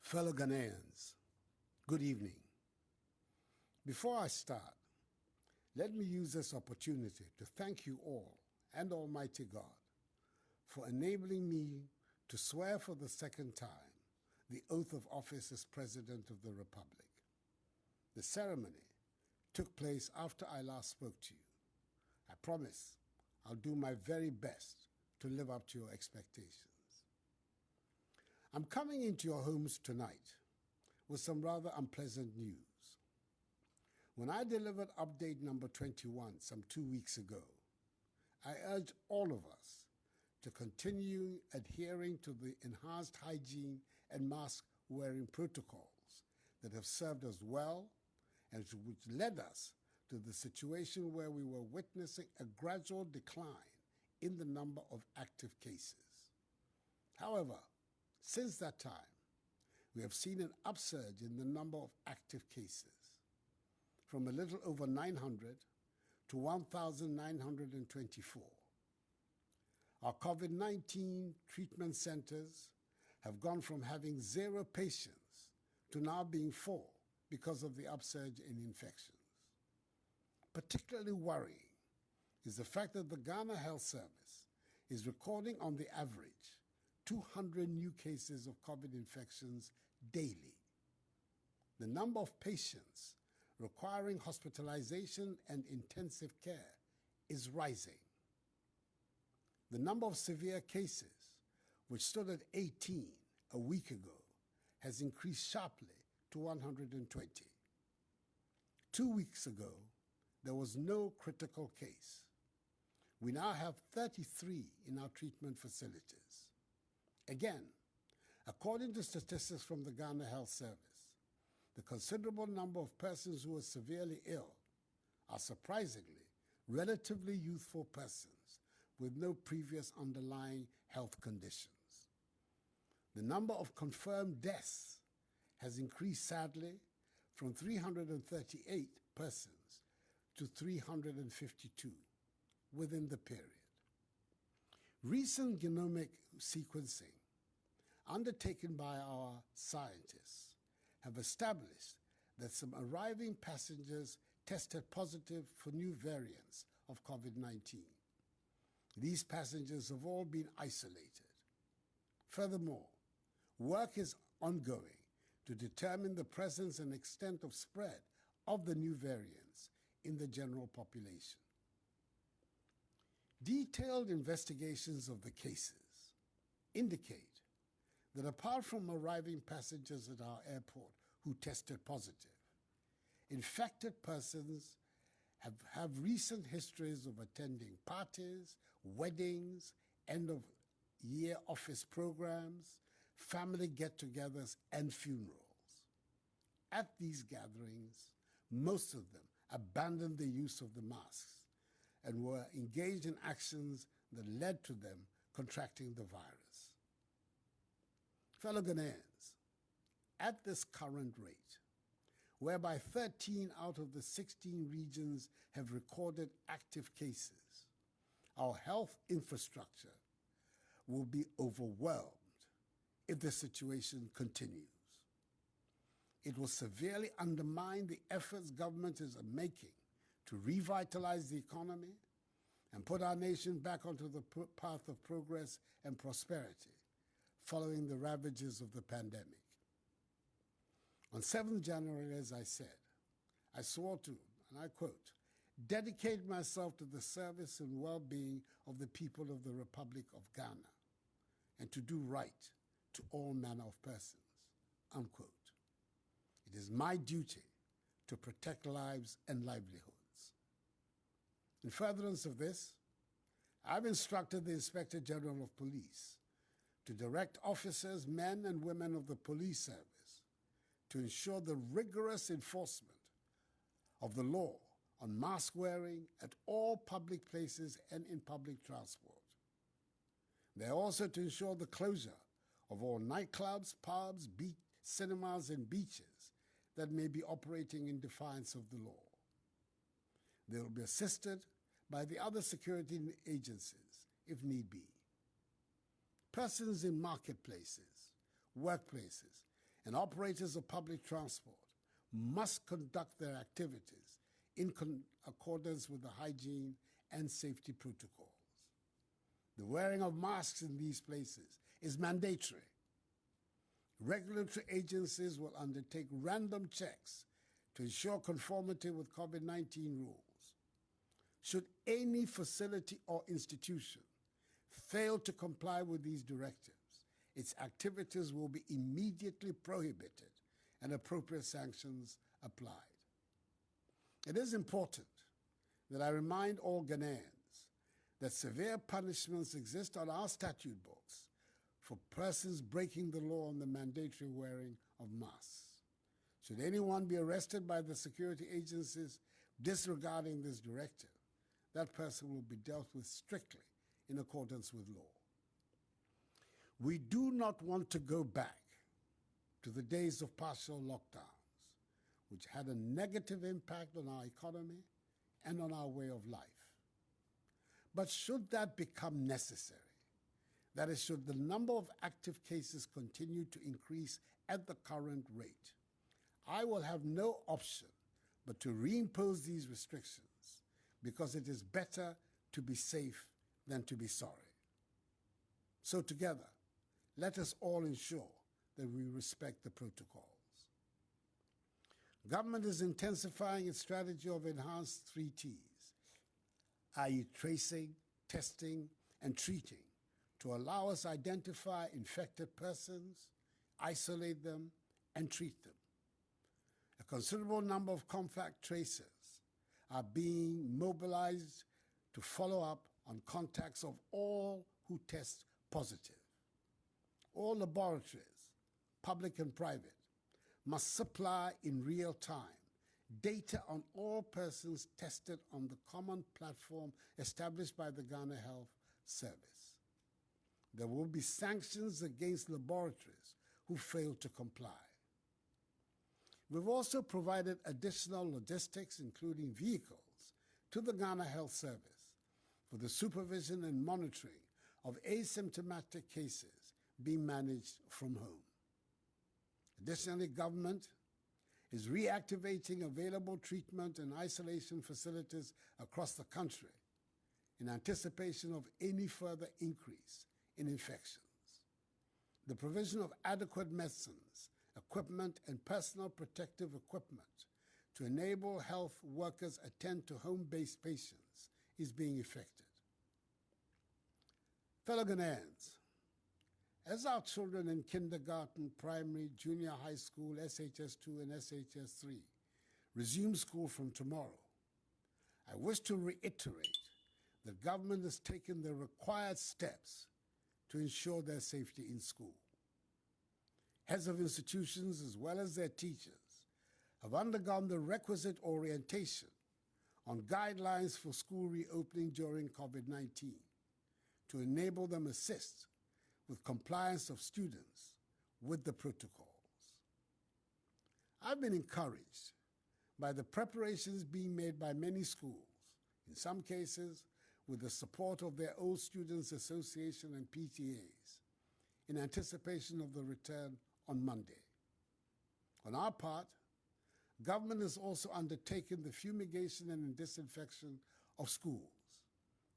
Fellow Ghanaians, good evening. Before I start, let me use this opportunity to thank you all and Almighty God for enabling me to swear for the second time the oath of office as President of the Republic. The ceremony took place after I last spoke to you. I promise I'll do my very best to live up to your expectations. I'm coming into your homes tonight with some rather unpleasant news. When I delivered update number 21 some 2 weeks ago, I urged all of us to continue adhering to the enhanced hygiene and mask-wearing protocols that have served us well and which led us to the situation where we were witnessing a gradual decline in the number of active cases. However, since that time, we have seen an upsurge in the number of active cases, from a little over 900 to 1,924. Our COVID-19 treatment centers have gone from having 0 patients to now being 4 because of the upsurge in infections. Particularly worrying is the fact that the Ghana Health Service is recording on the average 200 new cases of COVID infections daily. The number of patients requiring hospitalization and intensive care is rising. The number of severe cases, which stood at 18 a week ago, has increased sharply to 120. 2 weeks ago, there was no critical case. We now have 33 in our treatment facilities. Again, according to statistics from the Ghana Health Service, the considerable number of persons who are severely ill are surprisingly relatively youthful persons with no previous underlying health conditions. The number of confirmed deaths has increased sadly from 338 persons to 352 within the period. Recent genomic sequencing undertaken by our scientists have established that some arriving passengers tested positive for new variants of COVID-19. These passengers have all been isolated. Furthermore, work is ongoing to determine the presence and extent of spread of the new variants in the general population. Detailed investigations of the cases indicate that apart from arriving passengers at our airport who tested positive, infected persons have recent histories of attending parties, weddings, end-of-year office programs, family get-togethers, and funerals. At these gatherings, most of them abandoned the use of the masks and were engaged in actions that led to them contracting the virus. Fellow Ghanaians, at this current rate, whereby 13 out of the 16 regions have recorded active cases, our health infrastructure will be overwhelmed if the situation continues. It will severely undermine the efforts government is making to revitalize the economy and put our nation back onto the path of progress and prosperity following the ravages of the pandemic. On 7th January, as I said, I swore to, and I quote, dedicate myself to the service and well-being of the people of the Republic of Ghana and to do right to all manner of persons, unquote. It is my duty to protect lives and livelihoods. In furtherance of this, I've instructed the Inspector General of Police to direct officers, men and women of the police service, to ensure the rigorous enforcement of the law on mask wearing at all public places and in public transport. They are also to ensure the closure of all nightclubs, pubs, cinemas and beaches that may be operating in defiance of the law. They will be assisted by the other security agencies if need be. Persons in marketplaces, workplaces, and operators of public transport must conduct their activities in accordance with the hygiene and safety protocols. The wearing of masks in these places is mandatory. Regulatory agencies will undertake random checks to ensure conformity with COVID-19 rules. Should any facility or institution fail to comply with these directives, its activities will be immediately prohibited and appropriate sanctions applied. It is important that I remind all Ghanaians that severe punishments exist on our statute books for persons breaking the law on the mandatory wearing of masks. Should anyone be arrested by the security agencies disregarding this directive, that person will be dealt with strictly in accordance with law. We do not want to go back to the days of partial lockdowns, which had a negative impact on our economy and on our way of life. But should that become necessary, that is, should the number of active cases continue to increase at the current rate, I will have no option but to reimpose these restrictions, because it is better to be safe than to be sorry. So together, let us all ensure that we respect the protocols. Government is intensifying its strategy of enhanced 3 T's, i.e. tracing, testing, and treating, to allow us to identify infected persons, isolate them, and treat them. A considerable number of contact tracers are being mobilized to follow up on contacts of all who test positive. All laboratories, public and private, must supply in real time data on all persons tested on the common platform established by the Ghana Health Service. There will be sanctions against laboratories who fail to comply. We've also provided additional logistics, including vehicles, to the Ghana Health Service for the supervision and monitoring of asymptomatic cases being managed from home. Additionally, government is reactivating available treatment and isolation facilities across the country in anticipation of any further increase in infections. The provision of adequate medicines, equipment, and personal protective equipment to enable health workers attend to home-based patients is being effected. Fellow Ghanaians, as our children in kindergarten, primary, junior high school, SHS2 and SHS3 resume school from tomorrow, I wish to reiterate that government has taken the required steps to ensure their safety in school. Heads of institutions, as well as their teachers, have undergone the requisite orientation on guidelines for school reopening during COVID-19 to enable them assist with compliance of students with the protocols. I've been encouraged by the preparations being made by many schools, in some cases with the support of their old Students Association and PTAs, in anticipation of the return on Monday. On our part, government has also undertaken the fumigation and disinfection of schools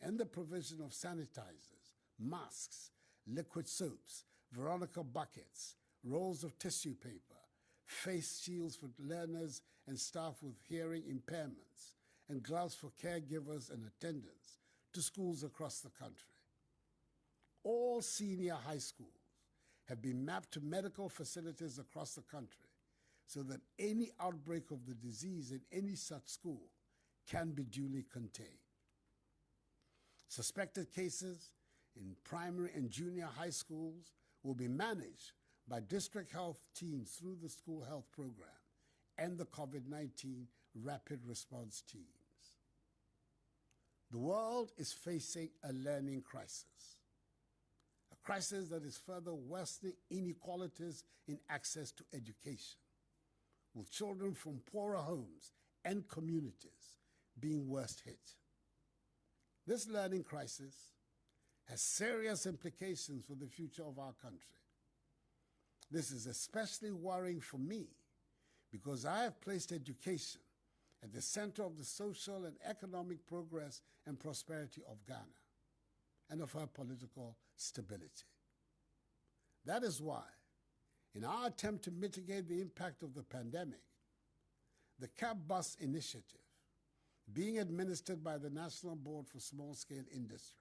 and the provision of sanitizers, masks, liquid soaps, Veronica buckets, rolls of tissue paper, face shields for learners and staff with hearing impairments, and gloves for caregivers and attendants to schools across the country. All senior high schools have been mapped to medical facilities across the country so that any outbreak of the disease in any such school can be duly contained. Suspected cases in primary and junior high schools will be managed by district health teams through the school health program and the COVID-19 rapid response teams. The world is facing a learning crisis, a crisis that is further worsening inequalities in access to education, with children from poorer homes and communities being worst hit. This learning crisis has serious implications for the future of our country. This is especially worrying for me because I have placed education at the center of the social and economic progress and prosperity of Ghana and of our political stability. That is why, in our attempt to mitigate the impact of the pandemic, the CAP Bus initiative, being administered by the National Board for Small-Scale Industries,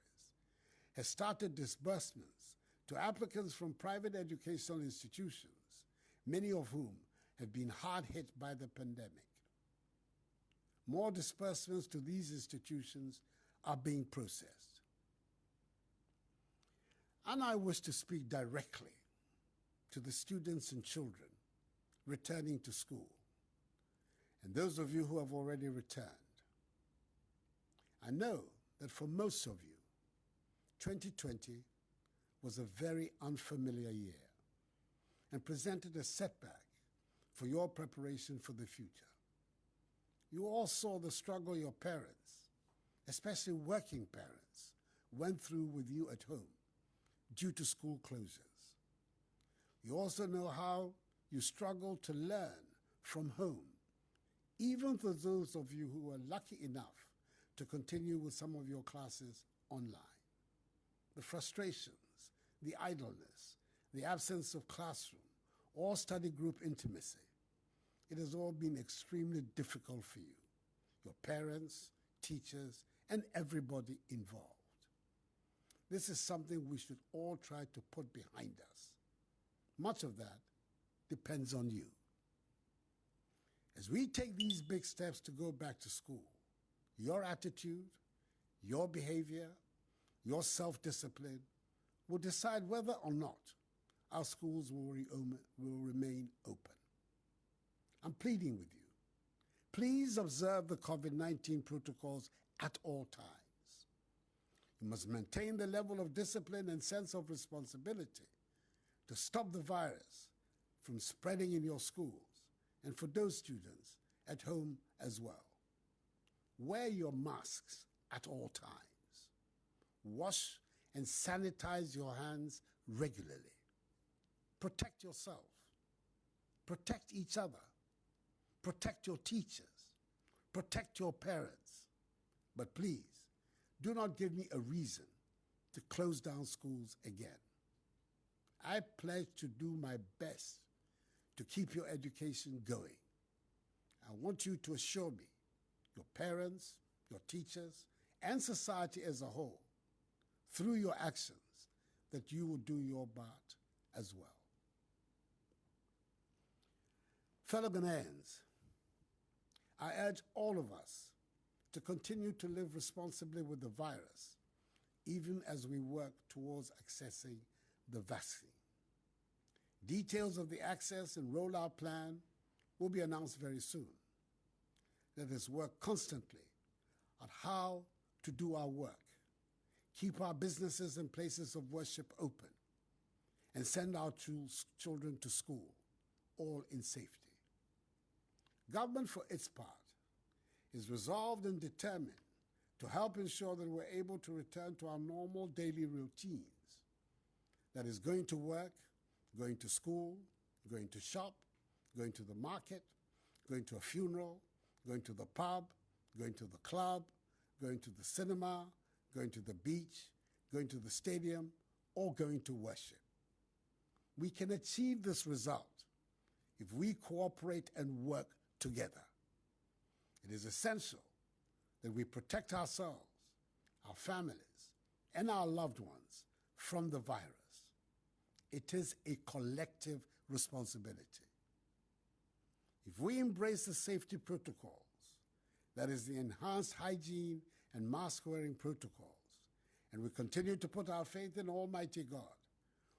has started disbursements to applicants from private educational institutions, many of whom have been hard hit by the pandemic. More disbursements to these institutions are being processed. And I wish to speak directly to the students and children returning to school, and those of you who have already returned. I know that for most of you, 2020 was a very unfamiliar year and presented a setback for your preparation for the future. You all saw the struggle your parents, especially working parents, went through with you at home due to school closures. You also know how you struggled to learn from home, even for those of you who were lucky enough to continue with some of your classes online. The frustrations, the idleness, the absence of classroom, or study group intimacy, it has all been extremely difficult for you, your parents, teachers, and everybody involved. This is something we should all try to put behind us. Much of that depends on you. As we take these big steps to go back to school, your attitude, your behavior, your self-discipline will decide whether or not our schools will remain open. I'm pleading with you. Please observe the COVID-19 protocols at all times. You must maintain the level of discipline and sense of responsibility to stop the virus from spreading in your schools and for those students at home as well. Wear your masks at all times. Wash and sanitize your hands regularly. Protect yourself. Protect each other. Protect your teachers. Protect your parents. But please, do not give me a reason to close down schools again. I pledge to do my best to keep your education going. I want you to assure me, your parents, your teachers, and society as a whole, through your actions, that you will do your part as well. Fellow Ghanaians, I urge all of us to continue to live responsibly with the virus, even as we work towards accessing the vaccine. Details of the access and rollout plan will be announced very soon. Let us work constantly on how to do our work, keep our businesses and places of worship open, and send our children to school, all in safety. Government, for its part, is resolved and determined to help ensure that we're able to return to our normal daily routines. That is going to work, going to school, going to shop, going to the market, going to a funeral, going to the pub, going to the club, going to the cinema, going to the beach, going to the stadium, or going to worship. We can achieve this result if we cooperate and work together. It is essential that we protect ourselves, our families, and our loved ones from the virus. It is a collective responsibility. If we embrace the safety protocols, that is the enhanced hygiene and mask-wearing protocols, and we continue to put our faith in Almighty God,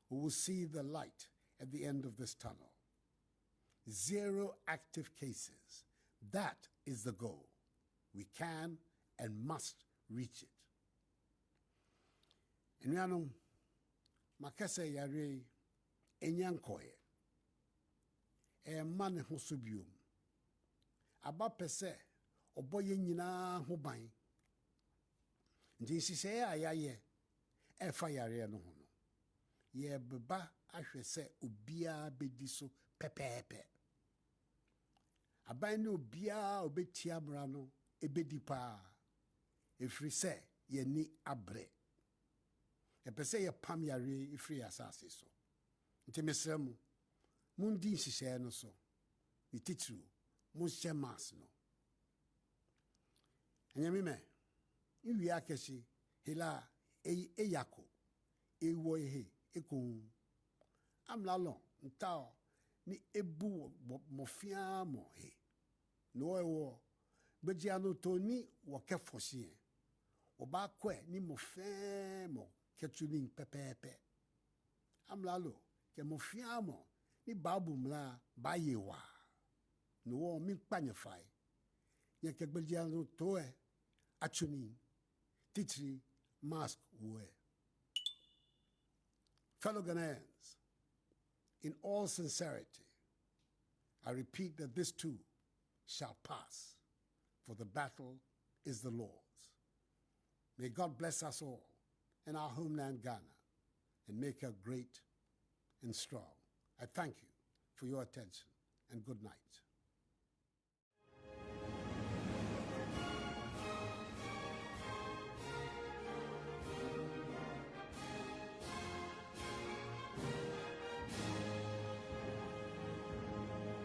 who will see the light at the end of this tunnel. 0 active cases. That is the goal. We can and must reach it. Enuanom, makasa yare enyankoye. Man ho so biom. Aba pese oboye nyina ho ban. Nti sise ayaye efa yare no ho no. Ye beba ahwɛ sɛ obiara bɛdi so pɛpɛɛpɛ. Aban ne obiara obɛtia mmara no ɛbɛdi paa. Ɛfiri sɛ yɛni abrɛ. Yɛpɛ sɛ yɛpam yareɛ ɛfiri asase so. Nti mesrɛ mu, mundi nhyehyɛeɛ no so. Ne titiriw, monhyɛ mask no. Anyamime, nwi akɛhye, hela eyako, ewo ehe, ekon. Amlalo, ntao, ni ebu mofia mo he. No ewo, bejiano toni wake fosien. Oba kwe ni mofin mo ketuning pepepe. Amlalo, ke mofia mo ni babu mla bayewa. No min panyefai. Ye ke bejiano toe atuning titri mask we. Fellow Ghanaians, in all sincerity, I repeat that this too shall pass, for the battle is the Lord's. May God bless us all in our homeland Ghana and make her great and strong. I thank you for your attention and good night.